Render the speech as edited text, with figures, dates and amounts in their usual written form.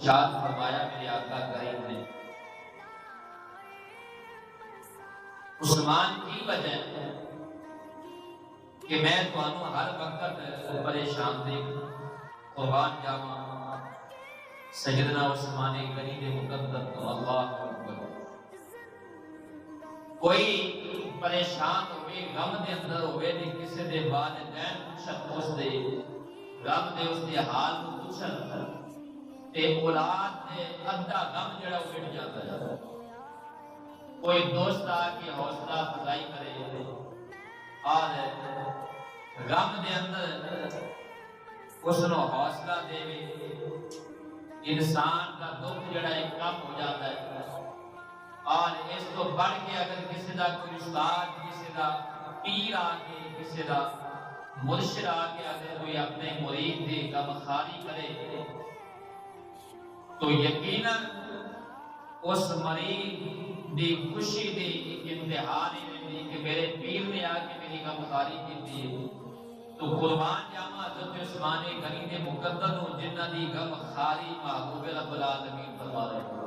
ارشاد فرمایا میرے آقا کریم نے، عثمان کی وجہ کہ میں تمہوں ہر وقت پریشان دیکھ قربان جاواں سیدنا عثمان غنی دے مقدم تو اللہ اکبر۔ کوئی پریشان ہوئے غم دے اندر ہوئے تے کسے دے والدین پوچھن اس دے غم دے اس دے حال کو پوچھن تے اولاد دے ادھا غم جڑا وہ مٹ جاتا ہے۔ کوئی دوست آ کے حوصلہ افزائی کرے اور غم دے اندر اس نو حوصلہ دے، انسان کا دکھ جڑا ایک کم ہو جاتا ہے۔ اور اس کو بڑھ کے اگر کسی دا کوئی استاد، کسی دا پیر آ کے، کسی دا مرشد آ کے اگر کوئی اپنے مرید دے غم خاری کرے تو یقیناً اس مریض دی خوشی دی امتحان ہی رہتی کہ میرے پیر نے آ کے میری غم خاری کی تھی۔ تو قربان جاواں حضرت عثمان غنی دے مقدر جنہ دی غم خاری محبوب رب العالمین فرما رہے ہیں۔